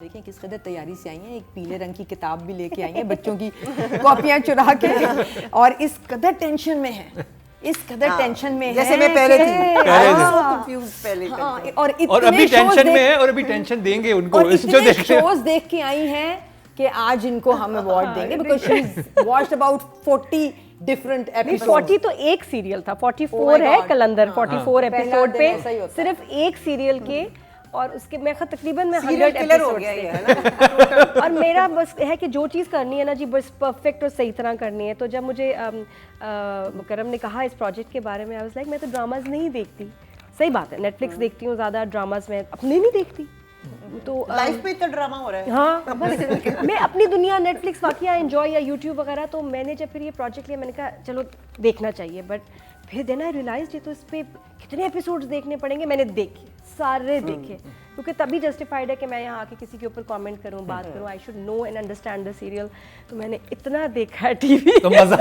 देखें किस कदर तैयारी से आई हैं, एक पीले रंग की किताब भी लेके आई हैं बच्चों की कॉपियां चुरा के, और इस कदर टेंशन में है, इस कदर टेंशन में जैसे है, मैं पहले थी, और अभी टेंशन में है और अभी टेंशन देंगे उनको, और जो इतने देख शोज देख के आई हैं कि आज इनको हम अवार्ड देंगे because she is watched about 40 different episodes. 40 तो एक सीरियल था, 44 है कलंदर, 44 एपिसोड पे सिर्फ एक सीरियल के, और उसके मैं तकरीबन 100 एपिसोड है ना। और मेरा बस है कि जो चीज़ करनी है ना जी, बस परफेक्ट और सही तरह करनी है। तो जब मुझे मुकरम ने कहा इस प्रोजेक्ट के बारे में, आई वाज लाइक मैं तो ड्रामाज नहीं देखती, सही बात है, नेटफ्लिक्स देखती हूँ ज़्यादा, ड्रामाज में अपने नहीं देखती, तो लाइफ पे इतना ड्रामा हो रहा है। हाँ बस मैं अपनी दुनिया नेटफ्लिक्स वाकई एंजॉय या यूट्यूब वगैरह, तो मैंने जब फिर ये प्रोजेक्ट लिया मैंने कहा चलो देखना चाहिए, बट फिर देन आई रियलाइज्ड ये तो इस पे कितने एपिसोड्स देखने पड़ेंगे। मैंने देखे, सारे देखे, क्योंकि तभी जस्टिफाइड है कि मैं यहाँ आके किसी के ऊपर कमेंट करूँ, बात करूँ, I should know and understand the serial. तो मैंने इतना देखा है टीवी, तो मजा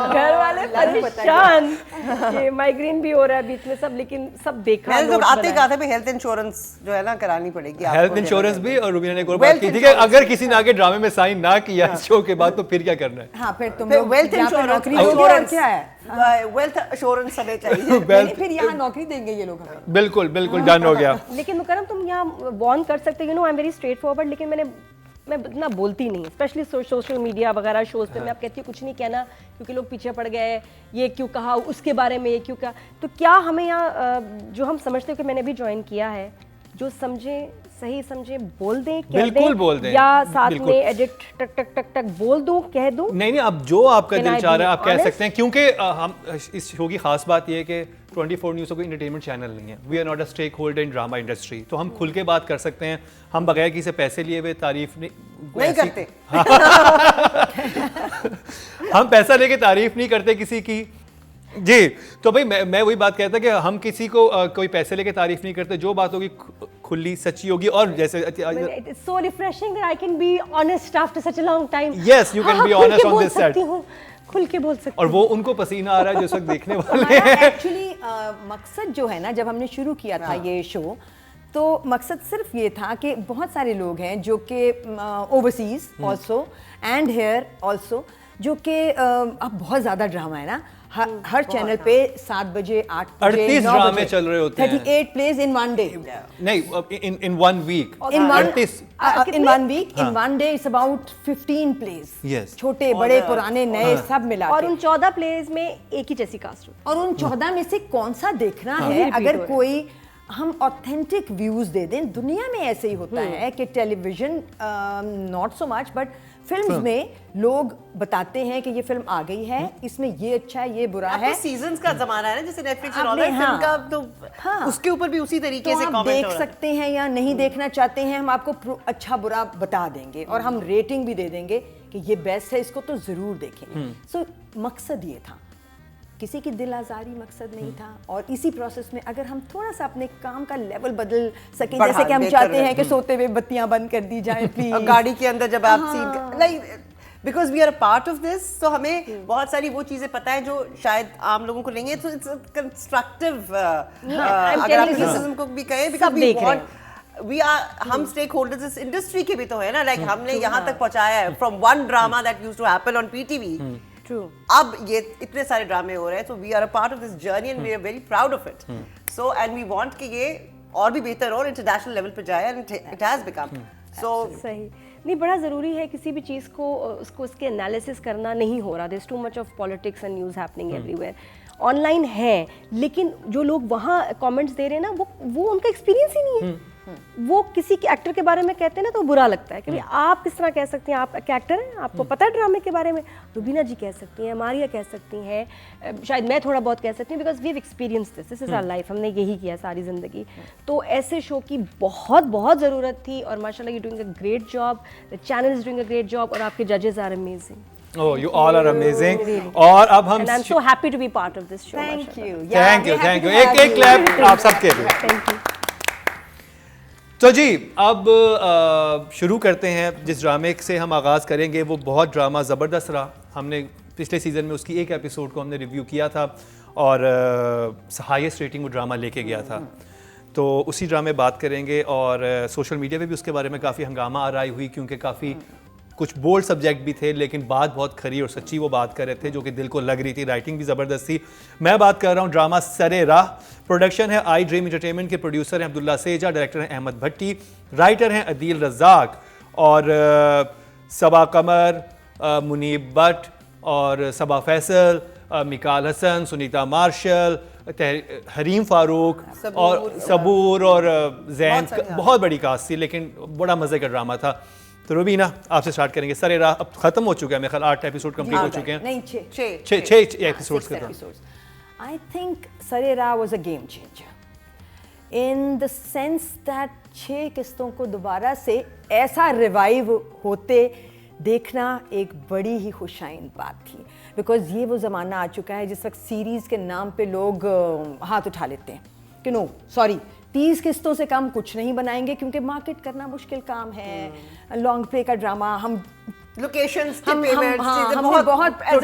घर वाले परेशान कि माइग्रेन भी हो रहा है बीच में सब, लेकिन सब देखा। मैंने तो आते कहा था हेल्थ इंश्योरेंस जो है ना करानी पड़ेगी, हेल्थ इंश्योरेंस भी। और रुबीना ने एक और बात की थी कि अगर किसी ने आगे ड्रामे में साइन ना किया इस शो के बाद तो फिर क्या करना है। हाँ फिर तुम वेल्थ इंश्योरेंस क्या है, वेल्थ इंश्योरेंस हमें चाहिए, फिर यहाँ नौकरी देंगे ये लोग हमें। बिल्कुल बिल्कुल डन हो गया। लेकिन मुकरम तुम यहाँ वॉर्न कर सकते, you know I am very straight forward, लेकिन मैं इतना बोलती नहीं, स्पेशली सोशल मीडिया वगैरह शोज पे। मैं अब कहती हूँ कुछ नहीं कहना क्योंकि लोग पीछे पड़ गए, ये क्यों कहा, उसके बारे में ये क्यों कहा। तो क्या हमें यहाँ जो हम समझते हो कि मैंने भी ज्वाइन किया है, जो समझे सही समझे बोल दें, कह बिल्कुल बोल दें, या साथ में एडिट टक टक टक टक बोल दूं, कह दूं। नहीं अब जो आपका दिल चाह रहा है आप कह सकते हैं, क्योंकि हम इस शो की खास बात ये है कि 24 न्यूज़ कोई एंटरटेनमेंट चैनल नहीं है। We are not a stakeholder in drama industry, तो हम खुल के बात कर सकते हैं, हम बगैर किसी से पैसे लिए हुए तारीफ नहीं करते। हम पैसा लेके तारीफ नहीं करते किसी की जी। तो भाई मैं वही बात कहता कि हम किसी को कोई पैसे लेके तारीफ नहीं करते, जो बात होगी खुली सच्ची होगी। और जैसे it's so refreshing that I can be honest after such a long time. Yes you can be honest on this set, खुल के बोल सकती और वो उनको पसीना आ रहा है जो सब देखने वाले हैं। एक्चुअली मकसद जो है ना, जब हमने शुरू किया था ये शो, तो मकसद सिर्फ ये था कि बहुत सारे लोग हैं जो कि overseas also and here also, जो कि अब बहुत ज़्यादा ड्रामा है ना, हर चैनल पे 7 बजे 8 बजे 38 ड्रामे चल रहे होते हैं, 38 प्लेज इन वन डे, नहीं in one week, in one week, in one day it's about 15 plays, छोटे बड़े पुराने नए सब मिला, और उन 14 प्लेज में एक ही जैसी कास्ट होती है, और उन 14 में से कौन सा देखना है। अगर कोई हम ऑथेंटिक व्यूज दे दें, दुनिया में ऐसे ही होता है कि television not so much, but films में लोग बताते हैं कि ये फिल्म आ गई है, इसमें ये अच्छा है, ये बुरा है। सीजंस का जमाना है ना, जैसे नेटफ्लिक्स और ऑनलाइन फिल्म का, तो उसके ऊपर भी उसी तरीके से कमेंट हो रहा है। देख सकते हैं या नहीं देखना चाहते हैं, हम आपको अच्छा बुरा बता देंगे, और हम रेटिंग भी दे देंगे कि ये बेस्ट है, इसको तो जरूर देखें। सो मकसद ये था, किसी की दिल आज़ारी मकसद नहीं था। और इसी प्रोसेस में अगर हम थोड़ा सा अपने काम का लेवल बदल सकें, जैसे कि हम चाहते हैं कि सोते हुए बत्तियां बंद कर दी जाएं प्लीज, गाड़ी के अंदर जब आप seen like, because we are a part of this, तो हमें बहुत सारी वो चीजें पता है जो शायद आम लोगों को नहीं है। तो इट्स कंस्ट्रक्टिव, अगर आप क्रिटिसिज्म को भी कहें, because we want we are, हम स्टेक होल्डर्स इस इंडस्ट्री के भी तो है ना, लाइक हमने यहाँ तक पहुंचाया है, from one drama that used to happen on PTV, अब ये इतने सारे ड्रामे हो रहे हैं। तो we are a part of this journey and we are very proud of it. So and we want कि ये और भी बेहतर हो, इंटरनेशनल लेवल पे जाए, and it has become so सही। नहीं, बड़ा ज़रूरी है किसी भी चीज़ को उसको उसके एनालिसिस करना नहीं हो रहा। There is too much of politics and news happening everywhere. Online है, लेकिन जो लोग वहाँ कमेंट्स दे रहे हैं ना, वो उनका एक्सपीरियंस ही नहीं है। वो किसी के एक्टर के बारे में कहते हैं ना, तो बुरा लगता है कि आप किस तरह कह सकती हैं, आप एक एक्टर हैं, आपको पता है ड्रामे के बारे में। रुबीना जी कह सकती हैं, मारिया कह सकती हैं, शायद मैं थोड़ा बहुत कह सकती हूँ, because we have experience this is our life, हमने यही किया सारी ज़िंदगी। तो ऐसे शो की बहुत बहुत ज़रूरत थी, और माशाल्लाह you doing a great job, the channel is doing a great job, और आपके जजेस are amazing. Oh, you all are amazing. और अब हम And I'm so happy to be part of this show. Thank you. Thank you. एक clap आप सबके लिए। Thank you. तो जी अब शुरू करते हैं। जिस ड्रामे से हम आगाज़ करेंगे वो बहुत ड्रामा ज़बरदस्त रहा। हमने पिछले सीज़न में उसकी एक एपिसोड को हमने रिव्यू किया था, और हाईएस्ट रेटिंग वो ड्रामा लेके गया था। तो उसी ड्रामे बात करेंगे। और सोशल मीडिया पे भी उसके बारे में काफ़ी हंगामा आराई हुई, क्योंकि काफ़ी कुछ बोल्ड सब्जेक्ट भी थे, लेकिन बात बहुत खरी और सच्ची वो बात कर रहे थे, जो कि दिल को लग रही थी। राइटिंग भी ज़बरदस्त थी। मैं बात कर रहा हूँ ड्रामा सरे राह। प्रोडक्शन है आई ड्रीम एंटरटेनमेंट के, प्रोड्यूसर हैं अब्दुल्ला सेजा, डायरेक्टर हैं अहमद भट्टी, राइटर हैं अदील रज़ाक और सबा कमर, मुनीब भट्ट और सबा फैसल, मिकाल हसन, सुनीता मार्शल, हरीम फारूक और सबूर और जैन। बहुत बड़ी कास्ट थी, लेकिन बड़ा मज़े का ड्रामा था। तो रुबीना, आपसे स्टार्ट करेंगे। सरे राह अब खत्म हो चुका है, मेरे ख्याल 8 एपिसोड कंप्लीट हो चुके हैं। नहीं, 6 एपिसोड्स के drama. I think Sare Raah was a game changer in the sense that 6 किस्तों को दोबारा से ऐसा रिवाइव होते देखना एक बड़ी ही खुशाइन बात थी, बिकॉज ये वो ज़माना आ चुका है जिस वक्त सीरीज़ के नाम पे लोग हाथ उठा लेते हैं कि नो सॉरी 30 किस्तों से कम कुछ नहीं बनाएंगे, क्योंकि मार्केट करना मुश्किल काम है। लॉन्ग प्ले का ड्रामा हम लोकेशंस के हम पेमेंट्स हमने बहुत एज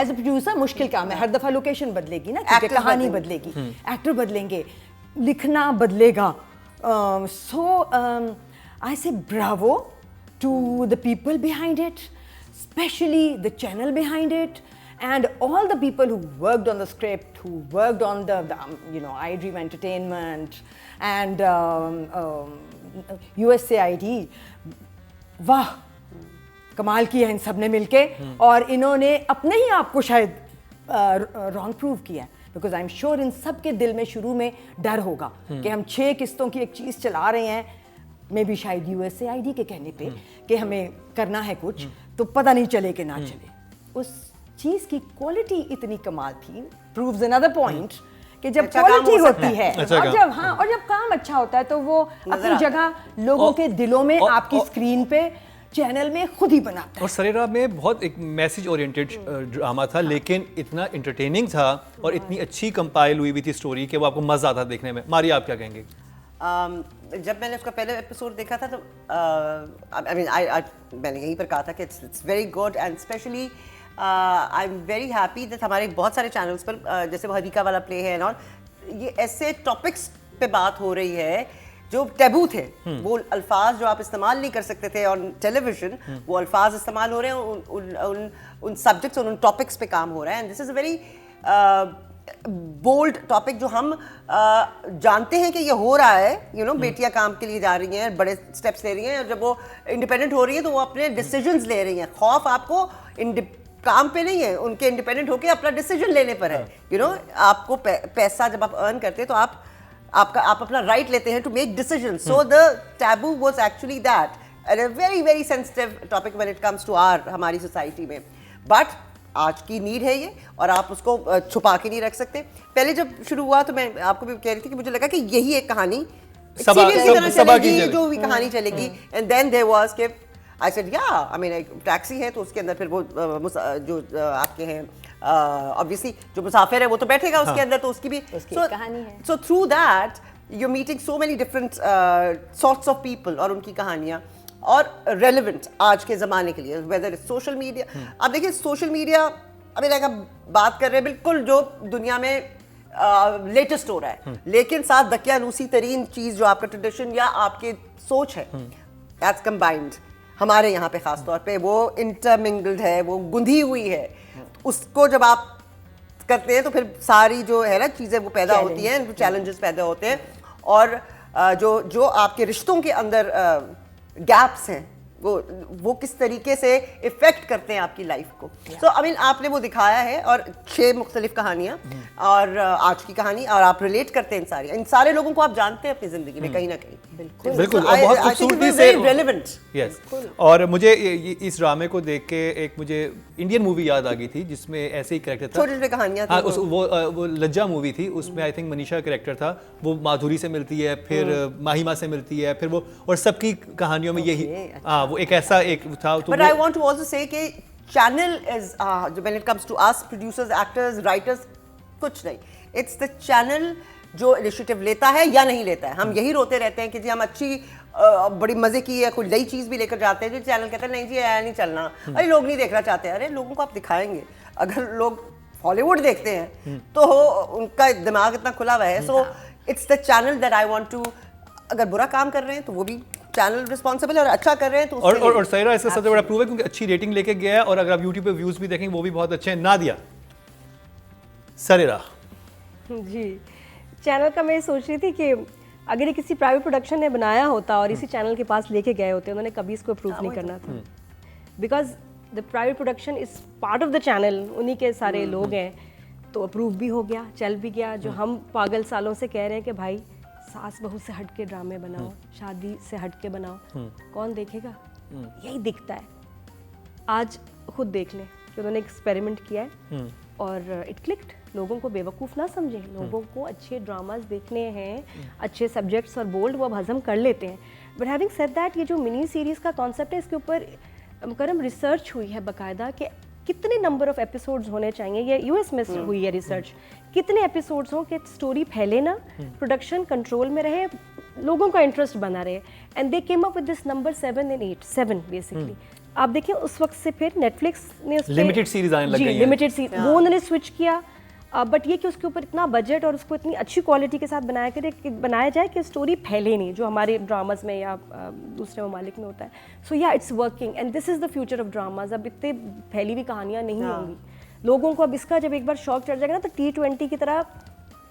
अ प्रोड्यूसर मुश्किल काम है। हर दफा लोकेशन बदलेगी ना, क्योंकि कहानी बदलेगी, एक्टर बदलेंगे, लिखना बदलेगा। So I say bravo to the people behind it, specially the channel behind it, and all the people who worked on the script, who worked on the iDream Entertainment and USAID, वाह कमाल किया इन सब ने मिलके। और इन्होंने अपने ही आप को शायद रॉन्ग प्रूव किया, because I am sure in सब के दिल में शुरू में डर होगा कि हम 6 किस्तों की एक चीज़ चला रहे हैं, मे भी शायद USAID के कहने पे कि हमें करना है कुछ, तो पता नहीं चले कि ना चले। उस चीज़ की क्वालिटी इतनी कमाल थी, प्रूव्स अनदर पॉइंट कि जब क्वालिटी होती है और जब काम अच्छा होता है तो वो अपनी जगह लोगों के दिलों में, आपकी स्क्रीन पे, चैनल में खुद ही बनाता है। और सरे राह में बहुत एक मैसेज ओरिएंटेड ड्रामा था, लेकिन इतना एंटरटेनिंग था और इतनी अच्छी कंपाइल हुई थी स्टोरी कि वो आपको मजा आता देखने में। मारिया, आप क्या कहेंगे? जब मैंने उसका पहले एपिसोड देखा था तो मैंने यहीं पर कहा था कि it's very good and specially I am very happy that हमारे बहुत सारे चैनल्स पर जैसे वो हरीका वाला प्ले है और ये ऐसे टॉपिक्स पे बात हो रही है जो टैबू थे। वो अल्फाज जो आप इस्तेमाल नहीं कर सकते थे ऑन टेलीविजन, वो अल्फाज इस्तेमाल हो रहे हैं, उन सब्जेक्ट्स और उन टॉपिक्स पे काम हो रहा है। And this is a very bold topic जो हम जानते हैं कि ये हो रहा है। बेटियां काम के लिए जा रही हैं, बड़े स्टेप्स ले रही हैं, और जब वो इंडिपेंडेंट हो रही है तो वो अपने डिसीजंस ले रही हैं। खौफ आपको काम पे नहीं है, उनके इंडिपेंडेंट होके अपना डिसीजन लेने पर है। आपको पैसा जब आप अर्न करते हैं तो आप अपना राइट लेते हैं to make decision. So the taboo was actually that and a very very sensitive topic when it comes to हमारी सोसाइटी में। बट आज की नीड है ये, और आप उसको छुपा के नहीं रख सकते। पहले जब शुरू हुआ तो मैं आपको भी कह रही थी कि मुझे लगा कि यही एक कहानी जो भी कहानी चलेगी। एंड देन देयर वाज कि आई सेड एक टैक्सी है तो उसके अंदर फिर वो जो आपके हैं ऑब्वियसली जो मुसाफिर है वो तो बैठेगा उसके अंदर, तो उसकी भी कहानी है। So through that you meeting so many different sorts of people और उनकी कहानियाँ, और रेलिवेंट आज के ज़माने के लिए, वेदर इज सोशल मीडिया। अब देखिए सोशल मीडिया बात कर रहे हैं बिल्कुल जो दुनिया में लेटेस्ट हो रहा है, लेकिन साथ दकियानूसी तरीन चीज़ जो आपका ट्रेडिशन या आपकी सोच है दैट्स कंबाइंड। हमारे यहाँ पे ख़ास तौर पे वो इंटरमिंगल्ड है, वो गुंधी हुई है। उसको जब आप करते हैं तो फिर सारी जो है ना चीज़ें वो पैदा होती हैं, चैलेंजेस पैदा होते हैं, और जो आपके रिश्तों के अंदर गैप्स हैं वो किस तरीके से इफेक्ट करते हैं आपकी लाइफ को। सो आपने वो दिखाया है, और 6 मुख्तलिफ कहानियाँ और आज की कहानी, और आप रिलेट करते हैं इन सारे लोगों को आप जानते हैं अपनी जिंदगी में कहीं ना कहीं। बिल्कुल और बहुत खूबसूरती से रेलेवेंट। यस, और मुझे इस ड्रामे को देख के एक मुझे इंडियन मूवी याद आ गई थी जिसमें ऐसे ही कैरेक्टर था, छोटे छोटे कहानियाँ। हाँ, वो लज्जा मूवी थी, उसमें आई थिंक मनीषा कैरेक्टर था, वो माधुरी से मिलती है, फिर माहिमा से मिलती है, फिर वो, और सबकी कहानियों में यही वो एक ऐसा एक था। But I want to also say कि channel is when it comes to us producers, actors, writers, कुछ नहीं, इट्स द चैनल जो इनिशिएटिव लेता है या नहीं लेता है। हम यही रोते रहते हैं कि जी हम अच्छी बड़ी मजे की या कोई नई चीज़ भी लेकर जाते हैं, जो चैनल कहता है नहीं जी आया नहीं चलना, अरे लोग नहीं देखना चाहते। अरे लोगों को आप दिखाएंगे, अगर लोग हॉलीवुड देखते हैं तो उनका दिमाग इतना खुला हुआ है। So it's the channel that I want to, अगर बुरा काम कर रहे हैं तो वो भी चैनल रिस्पॉन्सिबल है, और अच्छा कर रहे हैं तो और सैरा इसका सबसे बड़ा प्रूफ है क्योंकि अच्छी रेटिंग लेके गया है, और अगर आप YouTube पे व्यूज भी देखेंगे वो भी बहुत अच्छे हैं। नादिया सरेरा जी, चैनल का मैं सोच रही थी कि अगर ये किसी प्राइवेट प्रोडक्शन ने बनाया होता और इसी चैनल के पास लेके गए होते, उन्होंने कभी इसको अप्रूव नहीं करना था, because the private production is part of the channel, उन्हीं के सारे लोग हैं, तो अप्रूव भी हो गया, चल भी गया। जो हम पागल सालों से कह रहे हैं कि भाई सास बहू से हट के ड्रामे बनाओ, शादी से हट के बनाओ, कौन देखेगा? यही दिखता है। आज खुद देख लें कि उन्होंने एक्सपेरिमेंट किया है और इट क्लिक्ड। लोगों को बेवकूफ़ ना समझें, लोगों को अच्छे ड्रामाज देखने हैं, अच्छे सब्जेक्ट्स और बोल्ड वो अब हजम कर लेते हैं। बट हैविंग सेड दैट, ये जो मिनी सीरीज़ का कॉन्सेप्ट है, इसके ऊपर करम रिसर्च हुई है बाकायदा कि कितने नंबर ऑफ एपिसोड्स होने चाहिए। ये यूएस में हुई है रिसर्च, कितने एपिसोड्स हों कि स्टोरी फैले ना, प्रोडक्शन कंट्रोल में रहे, लोगों का इंटरेस्ट बना रहे। And they came up with this number 7 and 8, 7 basically. आप देखिए उस वक्त से फिर नेटफ्लिक्स ने लिमिटेड सीरीज आने लग गई हैं। लिमिटेड सीरीज वो उन्होंने स्विच किया। बट ये कि उसके ऊपर इतना बजट और उसको इतनी अच्छी क्वालिटी के साथ बनाया जाए कि स्टोरी फैले नहीं, जो हमारे ड्रामाज में या दूसरे ममालिक में होता है। सो या it's working and this is the future of dramas. अब इतने फैली हुई कहानियाँ नहीं होंगी लोगों को। अब इसका जब एक बार शौक चढ़ जाएगा ना, तो T20 की तरह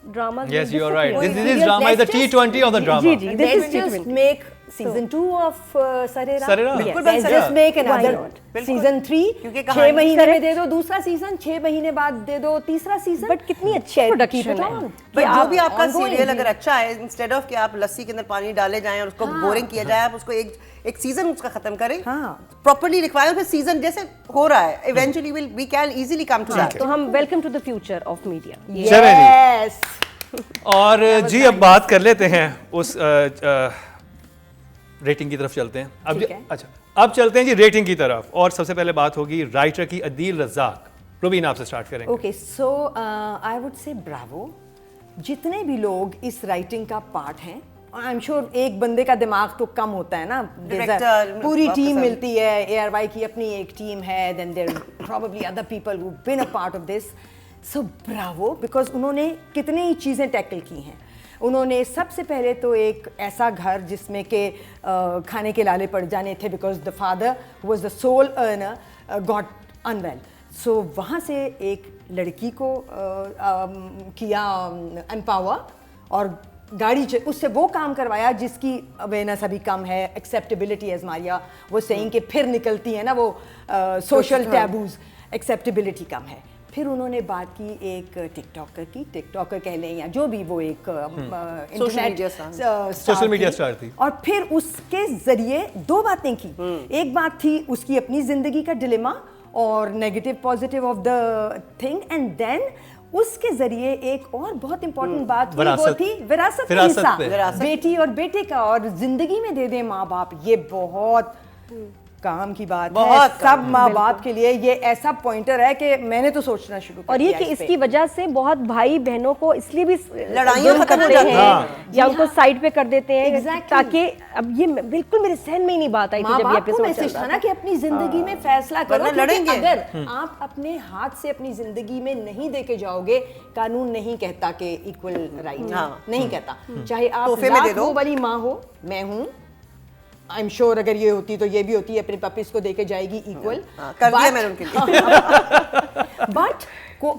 drama. Yes, you are right. This drama is the T20 of the drama. जी, this is Let's just T20. make season 2 of Sarera. Sarera? बिल्कुल Let's बन सकता just make another बिल्कुल। season 3. क्योंकि 6 कहानी- महीने में दे दो दूसरा सीजन, 6 महीने बाद दे दो तीसरा सीजन। बट कितनी अच्छी प्रोडक्शन है। बट जो भी आपका ongoing सीरियल भी- अगर अच्छा है, इंस्टेड ऑफ कि आप लस्सी के अंदर पानी डाले जाएं और उसको बोरिंग किया जाए, आप उसको एक सीजन उसका खत्म करें, प्रॉपर्ली लिखवाएं, फिर सीजन जैसे हो रहा है, eventually we can easily come to that. तो हम welcome to the future of media. Yes. और जी अब बात कर लेते हैं उस रेटिंग की तरफ चलते हैं। अब ठीक है। अच्छा, अब चलते हैं जी रेटिंग की तरफ, और सबसे पहले बात होगी राइटर की अदील रज़ाक। रुबीन आपसे स्टार्ट करेंगे। Okay, so I would say bravo. जितने भी लोग इस राइटिंग का पार्ट हैं, आई एम श्योर एक बंदे का दिमाग तो कम होता है ना, Director, पूरी टीम officer. मिलती है, ARY की अपनी एक टीम है, then there probably other people who've been a part of this. So bravo, because उन्होंने कितनी ही चीज़ें टैकल की हैं। उन्होंने सबसे पहले तो एक ऐसा घर जिसमें के खाने के लाले पड़ जाने थे, because the father was the sole earner got unwell. So वहाँ से एक लड़की को किया एम्पावर और गाड़ी उससे वो काम करवाया जिसकी अवेयरनेस अभी कम है, एक्सेप्टेबिलिटी एज मारिया वो सेइंग कि फिर निकलती है ना वो सोशल टैबूज, एक्सेप्टेबिलिटी कम है। फिर उन्होंने बात की एक टिकटॉकर की, टिकटॉकर कह लें या जो भी वो एक सोशल मीडिया स्टार थी। और फिर उसके जरिए दो बातें की। एक बात थी उसकी अपनी जिंदगी का डिलेमा और negative positive of the thing, and then उसके जरिए एक और बहुत इंपॉर्टेंट बात हुई, वो थी विरासत का हिस्सा, बेटी और बेटे का, और जिंदगी में दे दें माँ बाप। ये बहुत काम की बात है सब माँ बाप के लिए। ये ऐसा पॉइंटर है कि मैंने तो सोचना शुरू कर और ये दिया कि इस पे। इसकी वजह से बहुत भाई बहनों को इसलिए भी लड़ाइयाँ खत्म हो जाती हैं या उनको साइड पे कर देते हैं, Exactly. ताकि अब ये बिल्कुल मेरे सहन में ही नहीं बात आई थी माँ जब ये बाप को एपिसोड मैसेज चल था रहा ना कि अपनी जिंदगी में फैसला करो, वरना क्योंकि लड़ेंगे। अगर आप अपने हाथ से अपनी जिंदगी में नहीं देके जाओगे, कानून नहीं कहता कि इक्वल राइट नहीं कहता, चाहे आप तोहफे में दे लाख दो। वो वाली माँ हो, मैं हूँ, आई एम श्योर अगर ये होती तो ये भी होती है, अपने पपीज को देके जाएगी इक्वल। कर दिया मैंने उनके लिए। बट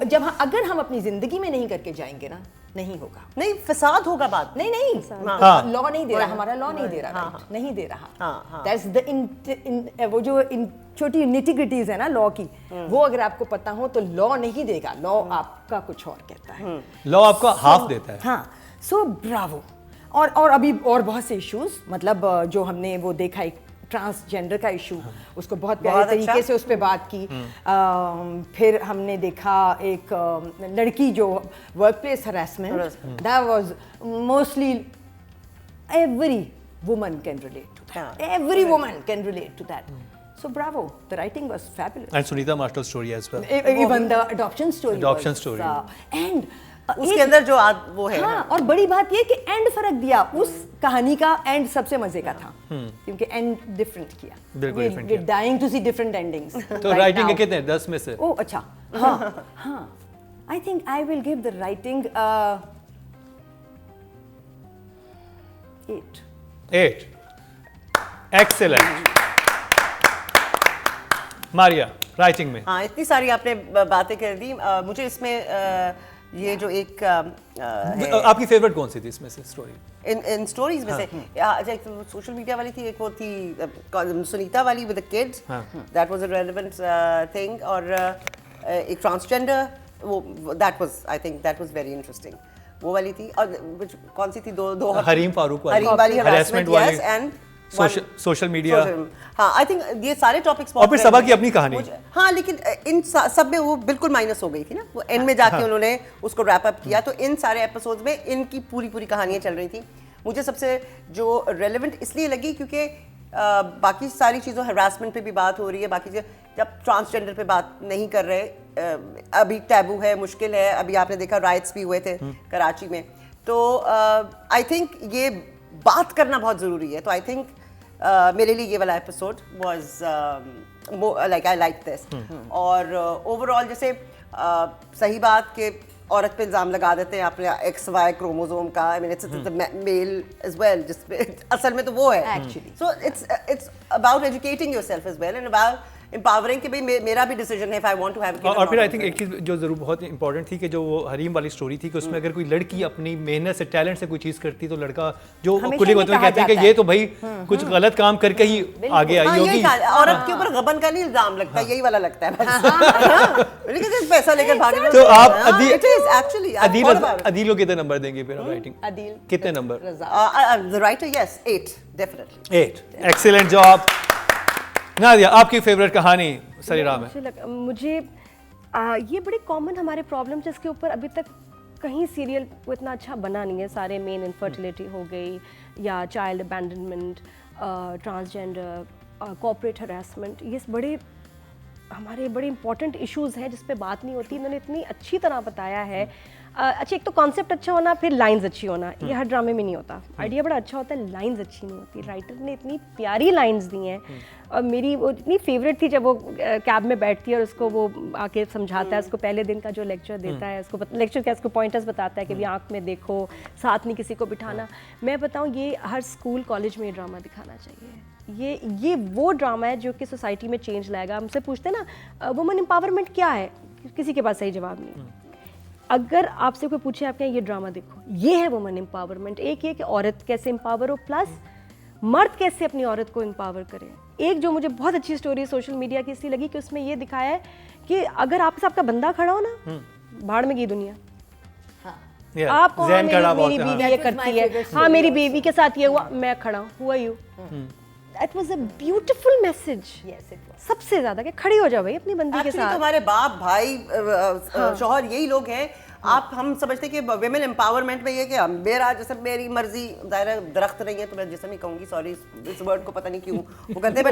जब अगर हम अपनी जिंदगी में नहीं करके जाएंगे ना, नहीं होगा। नहीं, फसाद होगा बात। नहीं हाँ। लॉ नहीं दे रहा, हमारा लॉ नहीं दे रहा, right? नहीं दे रहा। हाँ। That's the वो जो छोटी निटिग्रिटीज है ना लॉ की, वो अगर आपको पता हो तो लॉ नहीं देगा, लॉ आपका कुछ और कहता है, लॉ आपका हाफ देता है। हाँ। सो ब्रावो। और अभी और बहुत से इश्यूज, मतलब जो हमने वो देखा एक ट्रांसजेंडर का इशू, उसको बहुत प्यारे तरीके अच्छा। से उस पर बात की। फिर हमने देखा एक लड़की जो workplace harassment, that was mostly every woman can relate to that, every woman can relate to that. So bravo, the writing was fabulous. And Sunita Marshall's story as well. Even the adoption story. Adoption story. And उसके अंदर जो वो है। हाँ, और बड़ी बात ये कि एंड फर्क दिया, उस कहानी का एंड सबसे मजे का था, क्योंकि एंड डिफरेंट किया। बिल्कुल different किया। Dying to see different endings. तो राइटिंग के कितने 10 में से? ओह अच्छा, हाँ हाँ, I think I will give the writing 8. Excellent. Maria, writing में हाँ, इतनी सारी आपने बातें कर दी। मुझे इसमें ये जो एक है आपकी फेवरेट कौन सी थी इसमें से स्टोरी? इन स्टोरीज में से अच्छा, एक सोशल मीडिया वाली थी, एक वो थी सुनीता वाली with the kids, that was a relevant thing, और एक ट्रांसजेंडर, वो that was, I think that was very interesting, वो वाली थी। और कौन सी थी? दो हरीम फारूक वाली, हरीम वाली हरासमेंट वाली, यस, एंड सोशल मीडिया। हाँ, आई थिंक ये सारे टॉपिक्स और फिर सबा की अपनी कहानी। हाँ, लेकिन इन सब में वो बिल्कुल माइनस हो गई थी ना, वो एंड में जाके उन्होंने उसको रैप अप किया। तो इन सारे एपिसोड्स में इनकी पूरी कहानियां चल रही थी। मुझे सबसे जो रेलेवेंट इसलिए लगी क्योंकि बाकी सारी चीज़ों, हरासमेंट पे भी बात हो रही है, बाकी जब ट्रांसजेंडर पे बात नहीं कर रहे, अभी टैबू है, मुश्किल है। अभी आपने देखा राइट्स भी हुए थे कराची में, तो आई थिंक ये बात करना बहुत ज़रूरी है। तो आई थिंक मेरे लिए ये वाला episode was like I like this. और ओवरऑल जैसे सही बात कि औरत पे इल्ज़ाम लगा देते हैं अपने XY क्रोमोसोम का, I mean it's male as well, जिसपे असल में तो वो है actually. So it's about educating yourself as well and about empowering कि भाई मेरा भी डिसीजन है if I want to have a kid. और फिर आई थिंक एक चीज़ जो ज़रूर बहुत इंपॉर्टेंट थी कि जो वो हरीम वाली स्टोरी थी कि उसमें अगर कोई लड़की अपनी मेहनत से, टैलेंट से कोई चीज़ करती, तो लड़का जो कुली होते हैं कहते हैं कि ये तो भाई कुछ गलत काम करके ही आगे आई होगी। औरत के ऊपर गबन का नहीं इल्जाम लगता, यही वाला लगता है बस। पैसा लेकर भागे। तो आप अदील को कितने नंबर देंगे फिर राइटिंग? अदील कितने number? The writer, yes, 8 definitely. 8। Excellent job. Nadia, आपकी फेवरेट कहानी सरीरा में? मुझे ये बड़ी कॉमन हमारे प्रॉब्लम जिसके ऊपर अभी तक कहीं सीरियल वो इतना अच्छा बना नहीं है। सारे मेन इनफर्टिलिटी हो गई, या child abandonment, transgender, corporate harassment, ये बड़े हमारे बड़े इंपॉर्टेंट इश्यूज़ हैं जिस पे बात नहीं होती। इन्होंने इतनी अच्छी तरह बताया है। अच्छा, एक तो कॉन्सेप्ट अच्छा होना, फिर लाइंस अच्छी होना, ये हर ड्रामे में नहीं होता। आइडिया बड़ा अच्छा होता है, लाइंस अच्छी नहीं होती। राइटर ने इतनी प्यारी लाइंस दी हैं, और मेरी वो इतनी फेवरेट थी जब वो कैब में बैठती है और उसको वो आके समझाता है, उसको पहले दिन का जो लेक्चर देता है, उसको लेक्चर क्या, उसको पॉइंटर्स बताता है कि भी आँख में देखो, साथ नहीं किसी को बिठाना। मैं बताऊँ, ये हर स्कूल कॉलेज में ड्रामा दिखाना चाहिए। ये वो ड्रामा है जो कि सोसाइटी में चेंज लाएगा। हमसे पूछते हैं ना वुमेन एम्पावरमेंट क्या है, किसी के पास सही जवाब नहीं। अगर आपसे कोई पूछे आपके ये ड्रामा देखो, ये है वुमेन एम्पावरमेंट। एक ये कि औरत कैसे एम्पावर हो, प्लस मर्द कैसे अपनी औरत को एम्पावर करे। एक जो मुझे बहुत अच्छी स्टोरी सोशल मीडिया की इसलिए लगी कि उसमें ये दिखाया है कि अगर आपके साथ आपका बंदा खड़ा हो ना, भाड़ में गई दुनिया। आप कौन, मेरी बीवी ये करती है, हाँ मेरी बीवी के साथ ये हुआ, मैं खड़ा हूँ, हुआ you. It was a beautiful message. Yes, it was. सबसे ज्यादा कि खड़ी हो जाओ भाई अपनी बंदी के साथ। हमारे बाप भाई शौहर यही लोग हैं। आप हम समझते कि वुमेन एम्पावरमेंट में ये कि मेरा जैसे मेरी मर्जी, दायरा दरख्त नहीं है तो मैं जैसे नहीं कहूँगी, सॉरी इस वर्ड को पता नहीं क्यों वो करते हैं,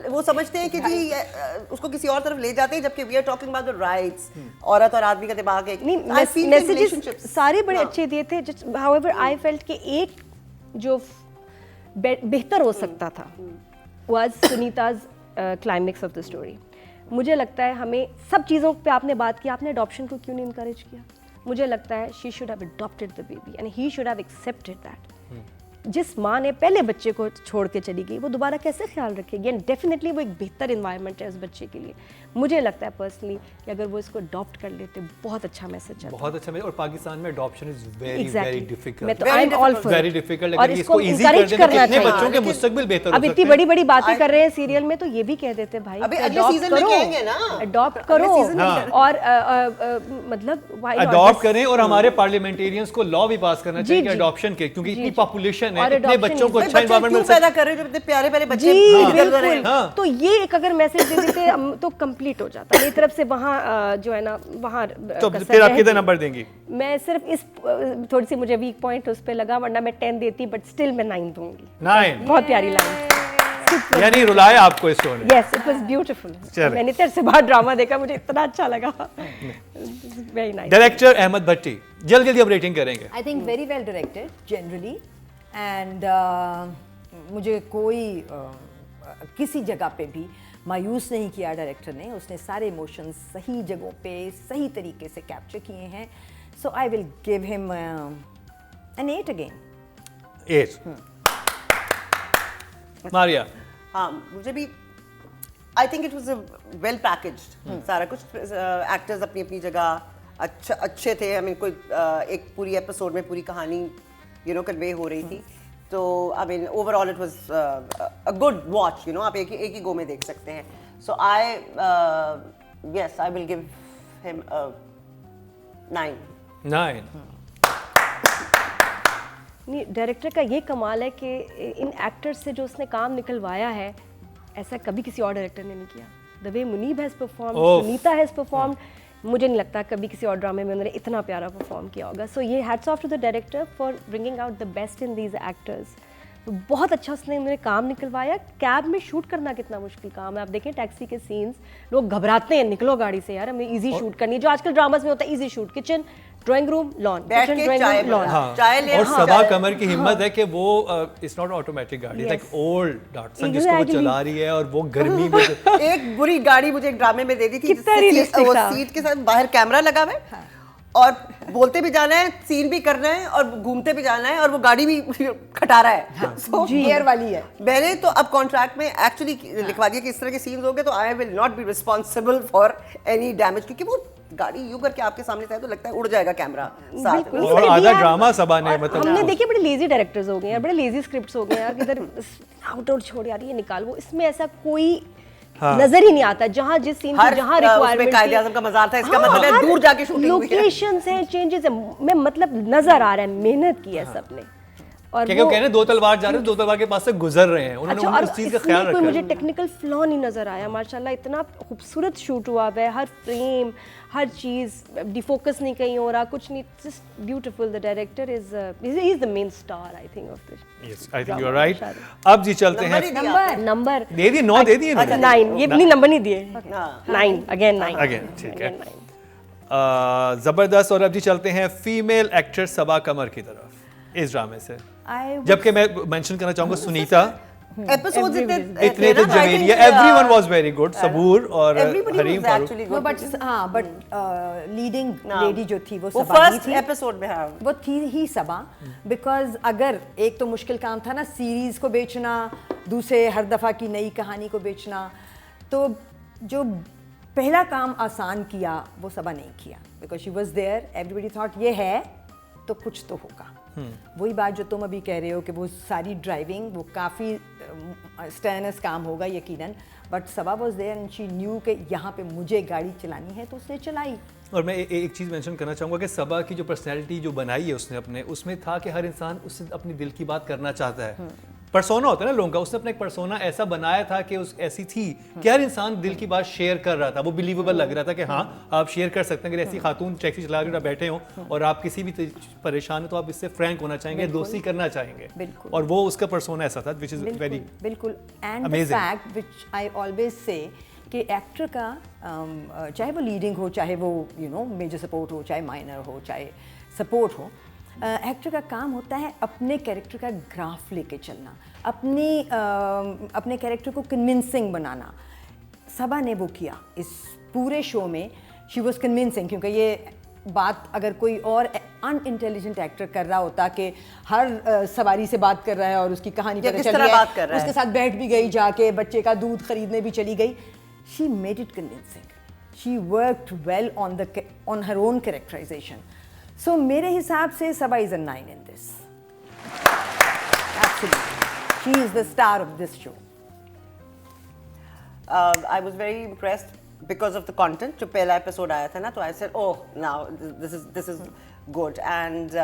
वो समझते हैं कि जी उसको किसी और तरफ ले जाते हैं, जबकि we are talking about the rights. औरत और आदमी का दिमाग एक नहीं, मैसेजेस सारे बड़े अच्छे दिए थे। हाउएवर आई फेल्ट कि एक जो बेहतर हो सकता था was Sunita's climax of the story. मुझे लगता है हमें सब चीज़ों पे आपने बात की, आपने अडॉप्शन को क्यों नहीं इनकरेज किया? मुझे लगता है she should have adopted the baby and he should have accepted that. जिस माँ ने पहले बच्चे को छोड़ के चली गई, वो दोबारा कैसे ख्याल रखेगी? एंड डेफिनेटली वो एक बेहतर इन्वायरमेंट है उस बच्चे के लिए। मुझे लगता है पर्सनली कि अगर वो इसको अडॉप्ट कर लेते, बहुत अच्छा मैसेज है, बहुत अच्छा मैसेज। और पाकिस्तान में adoption is very very difficult. मैं तो I am all for very difficult. और इसको इनकरेज करना चाहिए। बच्चों के मुस्तकबिल बेहतर हो अब इतनी बड़ी बड़ी बातें कर रहे हैं सीरियल में, तो ये भी कह देते भाई अडॉप्ट करो, अडॉप्ट करो, और मतलब अडॉप्ट करें। और हमारे पार्लियामेंटेरियंस को लॉ भी पास करना चाहिए अडॉप्शन के, क्योंकि इतनी पॉपुलेशन है, इतने बच्चों को अच्छा एनवायरनमेंट पैदा कर रहे हो, जो इतने प्यारे प्यारे बच्चे निकल रहे हैं। तो ये एक अगर मैसेज दे देते तो कंप्लीट हो जाता। मेरी तरफ से वहाँ जो है ना, वहाँ तो फिर आप कितने नंबर देंगी? मैं सिर्फ इस थोड़ी सी मुझे वीक पॉइंट उस पे लगा, वरना मैं 10 देती, बट स्टिल मैं 9 दूंगी। 9? बहुत प्यारी लाइन, यानी रुलाया आपको इस शो ने। Yes, it was beautiful. मैंने तेरे से बाहर ड्रामा देखा, मुझे इतना अच्छा लगा। Very nice. डायरेक्टर अहमद भट्टी, जल्दी जल्दी अब रेटिंग करेंगे। I think very well directed generally, and मुझे कोई किसी जगह पे भी मायूस नहीं किया डायरेक्टर ने। उसने सारे इमोशंस सही जगहों पे सही तरीके से कैप्चर किए हैं। So I will give him an 8 again. 8 Maria हाँ मुझे भी I think it was a well packaged सारा कुछ एक्टर्स अपनी अपनी जगह अच्छे थे। आई मीन कोई एक पूरी एपिसोड में पूरी कहानी कन्वे हो रही थी। तो I mean overall it was a good watch. आप एक ही गो में देख सकते हैं। So I yes I will give him 9। नहीं, डायरेक्टर का ये कमाल है कि इन एक्टर्स से जो उसने काम निकलवाया है ऐसा कभी किसी और डायरेक्टर ने नहीं किया। The way Muneeb has perform, Sunita has perform, मुझे नहीं लगता कभी किसी और ड्रामे में उन्होंने इतना प्यारा परफॉर्म किया होगा। सो ये hats off to the director for bringing out the best in these actors. तो बहुत अच्छा उसने उन्होंने काम निकलवाया। कैब में शूट करना कितना मुश्किल काम है। आप देखें टैक्सी के सीन्स, लोग घबराते हैं, निकलो गाड़ी से यार, हमें इजी शूट करनी है। जो आजकल ड्रामास में होता है easy shoot, kitchen drawing room lawn, kitchen drawing room lawn. और सबा कमर की हिम्मत है कि वो इट्स नॉट ऑटोमेटिक गाड़ी, लाइक ओल्ड डाटसन जिसको वो चला रही है और वो गर्मी में एक बुरी गाड़ी मुझे एक ड्रामे में दे दी थी, कितना realistic वो था। सीट के साथ बाहर कैमरा लगा हुआ है और बोलते भी जाना है, सीन भी करना है और घूमते भी जाना है और वो गाड़ी भी खटा रहा है। So, गियर वाली है। मैंने तो अब कॉन्ट्रैक्ट में एक्चुअली लिखवा दिया कि इस तरह के सीन्स हो गए तो I will not be responsible for any damage, क्योंकि वो गाड़ी यूं करके आपके सामने जाए तो लगता है उड़ जाएगा कैमरा साथ में। और आधा ड्रामा सबा ने मतलब हमने देखिए बड़े लेजी डायरेक्टर्स हो गए यार, बड़े लेजी स्क्रिप्ट्स हो गए यार, किधर आउटडोर छोड़ यार ये निकाल, वो इसमें ऐसा कोई नजर ही नहीं आता। जहां जिस सीन की जहां रिक्वायरमेंट, कायदे आज़म का मज़ार था, इसका मतलब है दूर जाके शूटिंग हुई है। लोकेशंस हैं, चेंजेस है, मैं मतलब नजर आ रहा है मेहनत की है सबने। और क्या कहते हैं दो तलवार जा रहे हैं, दो तलवार के पास से गुजर रहे हैं, अच्छा, उन्होंने उस चीज का ख्याल कोई रखा मुझे है। टेक्निकल फ्लॉ नहीं नजर आया माशाल्लाह। इतना खूबसूरत शूट हुआ है, हर फ्रेम हर चीज डिफोकस नहीं कहीं हो रहा, कुछ नहीं, just beautiful. The director is the main star I think of this. Yes I think you are right. अब जी चलते हैं नंबर दे दिए, 9 दे दिए 9, ये नहीं नंबर नहीं दिए, 9 अगेन 9 अगेन, ठीक है। जबरदस्त। और अब जी चलते हैं फीमेल एक्टर सबा कमर की तरफ इस ड्रामे से। जबकि मैं मेंशन करना चाहूंगा सुनीता एपिसोड्स इतने तो जमीन, एवरीवन वाज वेरी गुड, सबूर और Hareem Farooq. But leading lady जो थी वो वो सबा ही फर्स्ट थी, एपिसोड में है वो थी ही सबा। बिकॉज अगर एक तो मुश्किल काम था ना सीरीज को बेचना, दूसरे हर दफा की नई कहानी को बेचना, तो जो पहला काम आसान किया वो सबा नहीं किया। Because she was there, everybody thought ये है तो कुछ तो होगा। वही बात जो तुम अभी कह रहे हो कि वो सारी ड्राइविंग वो काफ़ी स्टर्नस काम होगा यकीनन, but Saba was there and she knew कि यहाँ पे मुझे गाड़ी चलानी है तो उसने चलाई। और मैं एक चीज़ मेंशन करना चाहूँगा कि सबा की जो पर्सनैलिटी जो बनाई है उसने अपने, उसमें था कि हर इंसान उससे अपनी दिल की बात करना चाहता है। पर्सोना होता है ना लोगों का, उसने अपना एक पर्सोना ऐसा बनाया था कि उस ऐसी थी कि हर इंसान दिल की बात शेयर कर रहा था, वो बिलीवेबल लग रहा था कि हाँ आप शेयर कर सकते हैं। अगर ऐसी खातून टैक्सी चला रही हो, बैठे हो और आप किसी भी परेशान हो तो आप इससे फ्रैंक होना चाहेंगे, दोस्ती करना चाहेंगे, और वो उसका पर्सोना ऐसा था विच इज़ वेरी बिल्कुल। And the fact which I always say कि एक्टर का चाहे वो लीडिंग हो, चाहे वो मेजर सपोर्ट हो, चाहे माइनर हो, चाहे सपोर्ट हो, एक्टर का काम होता है अपने कैरेक्टर का ग्राफ लेके चलना, अपने कैरेक्टर को कन्विंसिंग बनाना। सबा ने वो किया इस पूरे शो में। शी वॉज कन्विंसिंग, क्योंकि ये बात अगर कोई और अनइंटेलिजेंट एक्टर कर रहा होता कि हर सवारी से बात कर रहा है और उसकी कहानी पता चल रही है, उसके साथ बैठ भी गई, जाके बच्चे का दूध खरीदने भी चली गई, she made it convincing, she worked well on her own characterisation. So मेरे हिसाब से Saba is a 9 in this, absolutely she is the star of this show. I was very impressed because of the content. जो पहला episode आया था ना, तो I said, oh, now this is good, and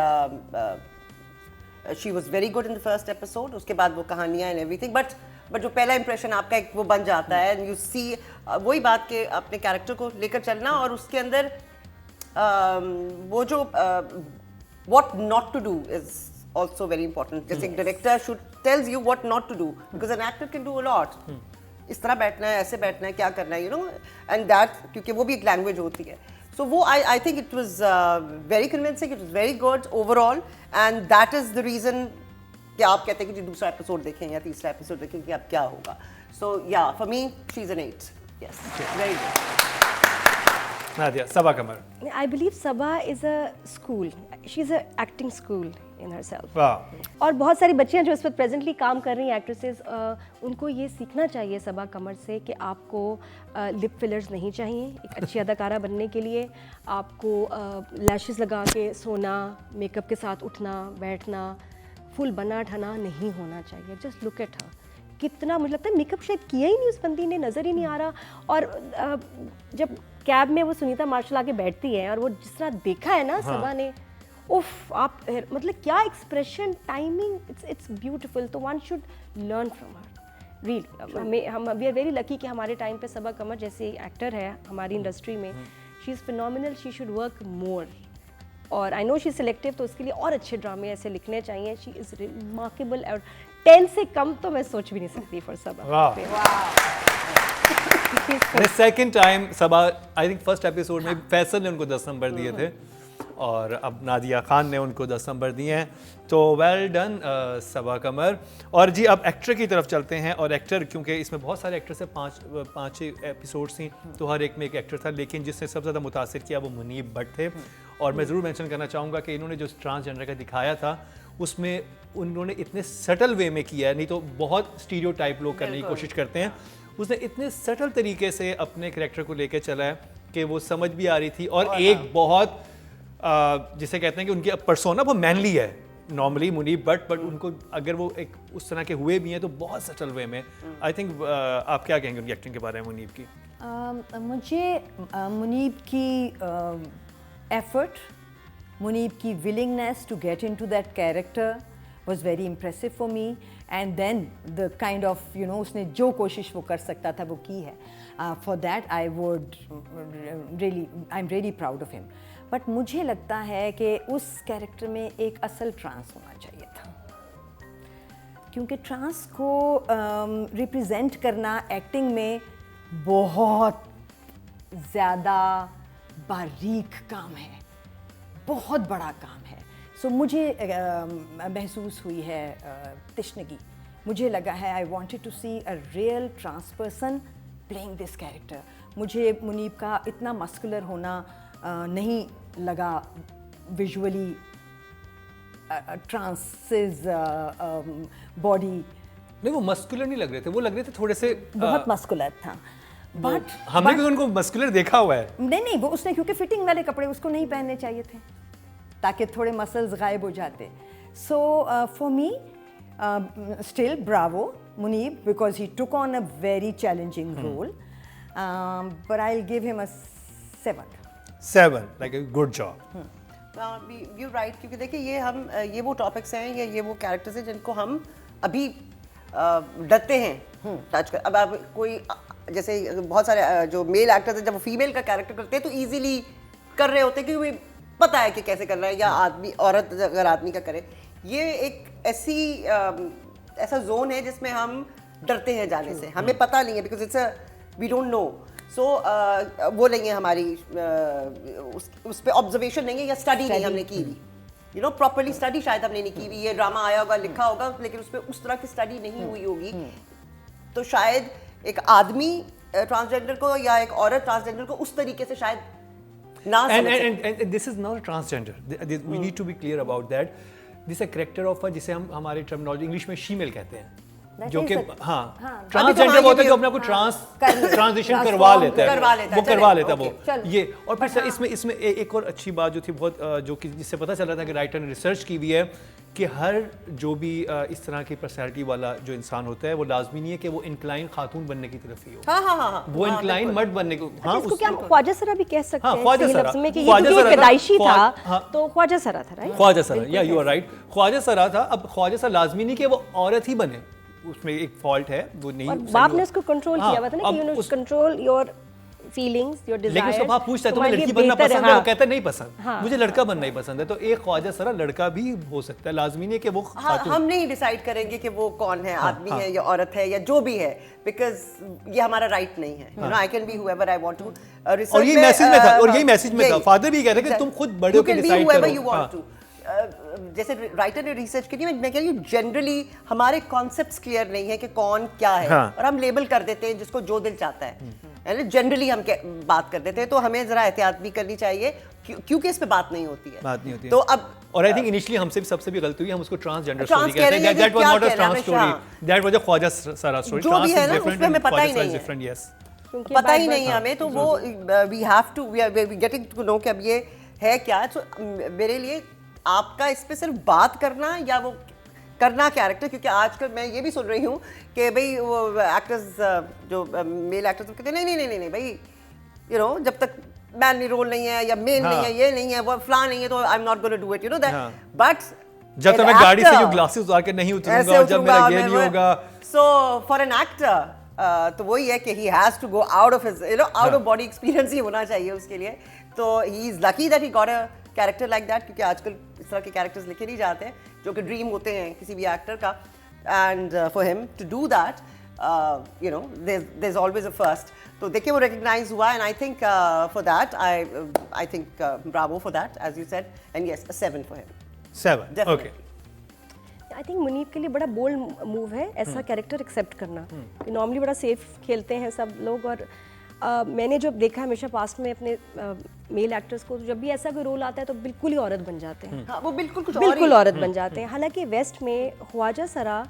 she was very good in the first episode. उसके बाद वो कहानियाँ and everything, but जो पहला impression आपका एक वो बन जाता है, and you see वही बात के अपने कैरेक्टर को लेकर चलना, और उसके अंदर वो जो what not to do is also very important. जैसे एक director tells you what not to do, because an actor can do a lot. इस तरह बैठना है, ऐसे बैठना है, क्या करना है, and that, क्योंकि वो भी एक लैंग्वेज होती है। So वो I think it was very convincing, it was very good overall, and that is the reason कि आप कहते हैं कि दूसरा एपिसोड देखें या तीसरा एपिसोड देखें कि अब क्या होगा। So yeah, for me she's an 8. Yes, very good. Nadia, Saba Qamar. I believe Sabha is a school. She's an acting school. in herself. वाह। और बहुत सारी बच्चियां जो इस वक्त प्रेजेंटली काम कर रही हैं एक्ट्रेसेस, उनको ये सीखना चाहिए सबा कमर से कि आपको लिप फिलर्स नहीं चाहिए एक अच्छी अदाकारा बनने के लिए। आपको लैशेस लगा के सोना, मेकअप के साथ उठना बैठना, फुल बना ठना नहीं होना चाहिए। जस्ट लुक एट हर, कितना मुझे लगता है मेकअप शायद किया ही नहीं उस बंदी ने, नज़र ही नहीं आ रहा। और जब कैब में वो सुनीता मार्शल आके बैठती है और वो जिस तरह देखा है ना सबा ने, उफ, आप मतलब क्या एक्सप्रेशन, टाइमिंग, इट्स ब्यूटीफुल। तो one should learn from her really. हम वी आर वेरी लकी कि हमारे टाइम पे सबा कमर जैसी एक्टर है हमारी इंडस्ट्री में। She is phenomenal, she should work more. और आई नो शी सिलेक्टिव, तो उसके लिए और अच्छे ड्रामे ऐसे लिखने चाहिए। शी इज़ रिमार्केबल और 10 से कम तो मैं सोच भी नहीं सकती for Saba. Second time Saba, I think first episode में फैसल ने उनको 10 नंबर दिए थे और अब नादिया खान ने उनको 10 नंबर दिए हैं। तो वेल डन सबा कमर। और जी अब एक्टर की तरफ चलते हैं। और एक्टर, क्योंकि इसमें बहुत सारे एक्टर से पाँच एपिसोड्स थी, तो हर एक में एक एक्टर था, लेकिन जिसने सबसे ज़्यादा मुतासिर किया वो मुनीब भट्ट थे। और मैं ज़रूर मेंशन करना चाहूँगा कि इन्होंने जो ट्रांसजेंडर का दिखाया था उसमें उन्होंने इतने सटल वे में किया है, नहीं तो बहुत स्टीरियोटाइप लोग करने की कोशिश करते हैं। उसने इतने सटल तरीके से अपने कैरेक्टर को लेके चला है कि वो समझ भी आ रही थी। और एक बहुत जिसे कहते हैं कि उनकी पर्सोना वो मैनली है नॉर्मली मुनीब बट उनको अगर वो एक उस तरह के हुए भी हैं तो बहुत सटल वे में। आई थिंक आप क्या कहेंगे उनकी एक्टिंग के बारे में मुनीब की? मुझे मुनीब की एफर्ट, मुनीब की willingness to get into that character was very impressive for me, and then the kind of उसने जो कोशिश वो कर सकता था वो की है। For that I would I'm really proud of him. But मुझे लगता है कि उस कैरेक्टर में एक असल ट्रांस होना चाहिए था, क्योंकि ट्रांस को रिप्रेजेंट करना एक्टिंग में बहुत ज़्यादा बारीक काम है, बहुत बड़ा काम है। सो मुझे महसूस हुई है तिश्नगी, मुझे लगा है I wanted to see a real trans person playing this character. मुझे मुनीब का इतना मस्कुलर होना नहीं लगा विजुअली, ट्रांसेस बॉडी नहीं, वो मस्कुलर नहीं लग रहे थे, वो लग रहे थे थोड़े से बहुत मस्कुलर था। बट हमने भी उनको मस्कुलर देखा हुआ है। नहीं, वो उसने क्योंकि फिटिंग वाले कपड़े उसको नहीं पहनने चाहिए थे ताकि थोड़े मसल्स गायब हो जाते। So for me still bravo Muneeb, because he took on a very challenging role, but I will give him a 7 like a good job. You right, क्योंकि देखिए ये वो टॉपिक्स हैं या ये वो कैरेक्टर्स हैं जिनको हम अभी डरते हैं टच कर। अब आप कोई जैसे बहुत सारे जो मेल एक्टर्स हैं जब वो फीमेल का कैरेक्टर करते हैं तो इजीली कर रहे होते हैं क्योंकि पता है कि कैसे करना है, या आदमी औरत अगर आदमी का करे। ये एक ऐसा जोन है जिसमें हम डरते हैं जाने से, हमें पता नहीं है because it's we don't know. So वो नहीं है हमारी उस पे ऑब्जर्वेशन नहीं है या स्टडी नहीं हमने की हुई, प्रॉपर्ली स्टडी शायद हमने नहीं की हुई। ये ड्रामा आया होगा, लिखा होगा, लेकिन उस पर उस तरह की स्टडी नहीं हुई होगी। तो शायद एक आदमी ट्रांसजेंडर को या एक औरत ट्रांसजेंडर को उस तरीके से शायद and this is not a transgender. We need to be clear about that. This is a character of जिसे हम हमारे टर्मिनोलॉजी इंग्लिश में शीमेल कहते हैं, जो कि ट्रांसजेंडर होता है जो अपने आप को ट्रांजिशन करवा लेता है वो ये। और फिर इसमें एक और अच्छी बात जो थी बहुत जो कि जिससे पता चल रहा था कि राइटर ने रिसर्च की हुई है कि हर जो भी इस तरह की पर्सनैलिटी वाला जो इंसान होता है वो लाजमी नहीं है कि वो इंक्लाइन खातून बनने की तरफ ही हो। वो इंक्लाइन मर्द बनने को, इसको क्या हम ख्वाजा सरा भी कह सकते हैं ख्वाजा सही सरा, लफ्ज़ में कि ये क्योंकि पैदाइशी था तो ख्वाजा सरा था, राइट? ख्वाजा सरा, या यू आर राइट, ख्वाजा सरा था। अब ख्वाजा सरा लाजमी नहीं कि वो औरत ही बने, उसमें एक फॉल्ट है, वो नहीं। और बाप ने उसको कंट्रोल किया हुआ था ना कि you know control your feelings, your desires. लेकिन उसका बाप पूछता है तुम्हें लड़की बनना पसंद है, वो कहता है नहीं पसंद, मुझे लड़का बनना ही पसंद है। तो एक ख्वाजा सरा लड़का भी हो सकता है, लाजमी नहीं है कि वो हम नहीं डिसाइड करेंगे कि वो कौन है, आदमी है या औरत है या जो भी है, बिकॉज ये हमारा राइट नहीं है। I can be however I want to. और यही मैसेज में था, और यही मैसेज में था, फादर भी कहते हैं कि तुम खुद बड़े होकर डिसाइड करो। जैसे राइटर ने रिसर्च की, मैं कह रही हूँ जनरली हमारे कॉन्सेप्ट्स क्लियर नहीं है कि कौन क्या है, और हम लेबल कर देते हैं जिसको जो दिल चाहता है। जनरली हम बात कर देते हैं, तो हमें जरा एहतियात भी करनी चाहिए क्योंकि इस पे बात नहीं होती है। बात नहीं होती है। तो अब और आई थिंक इनिशियली हमसे भी सबसे भी गलती हुई, हम उसको ट्रांसजेंडर Trans स्टोरी कह कहते रहे हैं, हैं, दैट वाज क्या नॉट अ कहना ट्रांस है, स्टोरी, हाँ। दैट वाज अ ख्वाजा सरा स्टोरी। जो भी है ना, उसमें हमें पता ही नहीं है। डिफरेंट, यस, क्योंकि पता ही बार-बार- नहीं है हमें, तो वो we have to we are getting to know कि अब ये है क्या। तो मेरे लिए आपका इस पे सिर्फ बात करना या वो करना कैरेक्टर, क्योंकि आजकल मैं ये भी सुन रही हूँ कि भाई वो एक्टर्स जो मेल एक्टर्स कहते हैं नहीं भाई, यू नो, जब तक मैनली रोल नहीं है या मेन नहीं है, ये नहीं है, वो फला नहीं है, तो I am not gonna do it, you know that. But जब तक मैं गाड़ी से जो ग्लासेस उतार के नहीं उतरूंगा और जब मेरा ये नहीं होगा। सो फॉर एन एक्टर तो वही है कि he has to go out of his, you know, out of body experience ही होना चाहिए उसके लिए। तो he is lucky that he got a character like that, क्योंकि आजकल इस तरह के कैरेक्टर्स लिखे नहीं जाते हैं जो कि ड्रीम होते हैं किसी भी एक्टर का। And for him to do that, you know, there is always a first. तो देखिए वो रिकग्नाइज हुआ, and I think for that I think bravo for that, as you said, and yes, a 7 for him. 7, Definitely. Okay. I think Muneeb के लिए बड़ा bold move है ऐसा character accept करना। नॉर्मली बड़ा सेफ खेलते हैं सब लोग, और मैंने जो देखा है हमेशा पास्ट में अपने मेल एक्टर्स को, जब भी ऐसा कोई रोल आता है तो बिल्कुल ही औरत बन जाते हैं, हाँ, वो बिल्कुल कुछ और बिल्कुल ही औरत बन जाते हैं। हालांकि वेस्ट में ख्वाजा सरा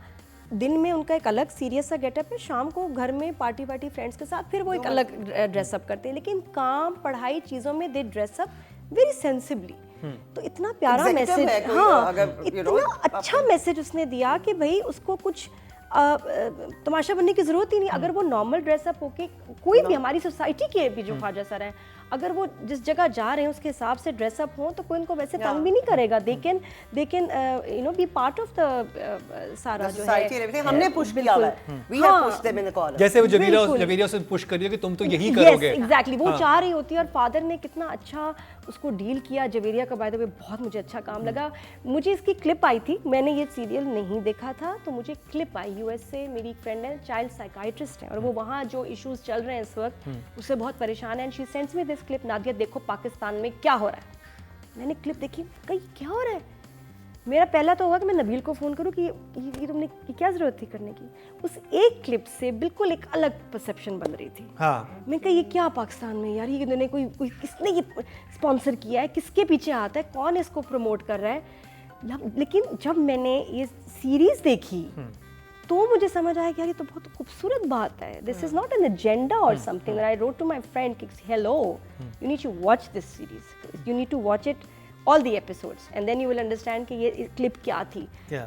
दिन में उनका एक अलग सीरियस सा गेटअप है, शाम को घर में पार्टी फ्रेंड्स के साथ फिर वो एक अलग ड्रेसअप करते हैं, लेकिन काम पढ़ाई चीज़ों में दे ड्रेसअप वेरी सेंसिबली। तो इतना प्यारा Executive मैसेज, है कोई, हाँ, अगर, you know, इतना अच्छा मैसेज उसने दिया कि भाई उसको कुछ तमाशा बनने की जरूरत ही नहीं। अगर वो नॉर्मल ड्रेसअप होके कोई भी हमारी सोसाइटी के भी जो ख्वाजा सर है, अगर वो जिस जगह जा रहे हैं उसके हिसाब से ड्रेसअप हो तो कोई उनको वैसे तंग भी नहीं करेगा। They can you know be part of the सारा जो society and है। everything, हमने push किया हुआ है, we have pushed them in the corner. जैसे वो बिल्कुल। जवीरिया से पुश करिए कि तुम तो यही करोगे। एग्जैक्टली, वो चाह रही होती है, और फादर ने कितना अच्छा उसको डील किया। जवेरिया का बाय द वे बहुत मुझे अच्छा काम लगा। मुझे इसकी क्लिप आई थी, मैंने ये सीरियल नहीं देखा था, तो मुझे क्लिप आई यूएस से। मेरी एक फ्रेंड है, चाइल्ड साइकाइट्रिस्ट है, और वो वहाँ जो इश्यूज चल रहे हैं इस वक्त उससे बहुत परेशान है, and she sends me this clip, Nadia देखो पाकिस्तान में क्या हो रहा है। मैंने क्लिप देखी, कहीं क्या हो रहा है। मेरा पहला तो हुआ कि मैं नबील को फ़ोन करूं कि ये तुमने की क्या ज़रूरत थी करने की। उस एक क्लिप से बिल्कुल एक अलग परसेप्शन बन रही थी। हाँ, मैं कहा ये क्या पाकिस्तान में यार, ये ने कोई किसने ये स्पॉन्सर किया है, किसके पीछे आता है, कौन इसको प्रमोट कर रहा है। लेकिन जब मैंने ये सीरीज़ देखी तो मुझे समझ आया कि यार ये तो बहुत खूबसूरत बात है। This is not an agenda और something. I wrote to my friend कि hello, you need to watch this series, you need to watch it all the episodes and then you will understand कि ये clip क्या थी।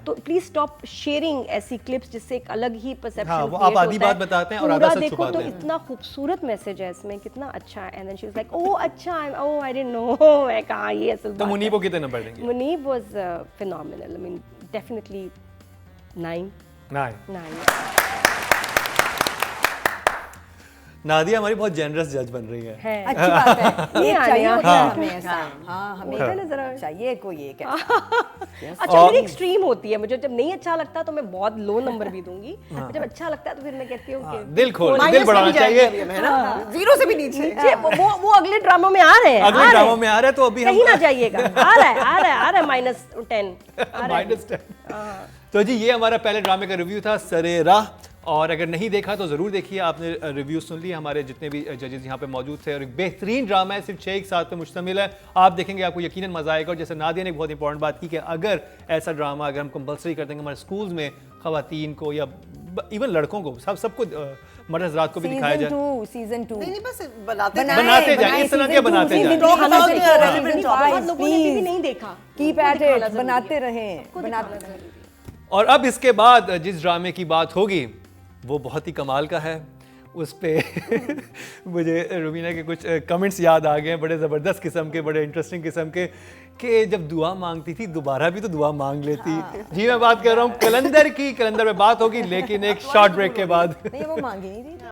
तो please stop sharing ऐसी clips जिससे एक अलग ही परसेप्शन हाँ, वो आप आधी बात बताते हैं और आधा सच छुपाते हैं। तो इतना खूबसूरत मैसेज है इसमें, कितना अच्छा है। And then she was like oh अच्छा, ओह आई डिडंट नो। मैं कहा ये असल बात तो है। मुनीब को कितने नंबर देंगे? Muneeb was phenomenal, I mean definitely 9. Nadia हमारी बहुत जेनरस जज बन रही है। अच्छी बात है, ये चाहिए होता है हमें ऐसा। हाँ, हमें चाहिए कोई एक अच्छा मेरी एक्सट्रीम होती है, मुझे जब नहीं अच्छा लगता तो मैं बहुत लो नंबर भी दूंगी, जब अच्छा लगता है तो फिर मैं कहती हूँ कि दिल खोल, दिल बढ़ाना चाहिए। 0 से भी नीचे। वो अगले ड्रामा में आ रहे हैं, अगले ड्रामा में आ रहा है तो अभी हम कहीं ना जाइएगा, आ रहा है -10 -10। तो जी ये हमारा पहले ड्रामे का रिव्यू था, सरे राह। और अगर नहीं देखा तो ज़रूर देखिए। आपने रिव्यू सुन लिए, हमारे जितने भी जजेस यहाँ पे मौजूद थे, और एक बेहतरीन ड्रामा है, सिर्फ 6 एक साथ पे मुश्तमिल है। आप देखेंगे आपको यकीनन मज़ा आएगा। और जैसे नादिया ने एक बहुत इंपॉर्टेंट बात की कि अगर ऐसा ड्रामा अगर हम कंपलसरी कर देंगे हमारे स्कूल्स में, ख़वातीन को या इवन लड़कों को, सबको मर्द हज़रात को भी दिखाया जाए। सीजन 2 नहीं बस बनाते जाए, इस तरह के बनाते जाए। बहुत लोगों ने भी नहीं देखा, कीप एट इट, बनाते रहें। और अब इसके बाद जिस ड्रामे की बात होगी वो बहुत ही कमाल का है। उस पे मुझे रुबीना के कुछ कमेंट्स याद आ गए, बड़े ज़बरदस्त किस्म के, बड़े इंटरेस्टिंग किस्म के, कि जब दुआ मांगती थी दोबारा भी तो दुआ मांग लेती। जी मैं बात कर रहा हूँ कलंदर की। कलंदर में बात होगी लेकिन एक शॉर्ट ब्रेक के बाद। नहीं वो मांगी नहीं थी।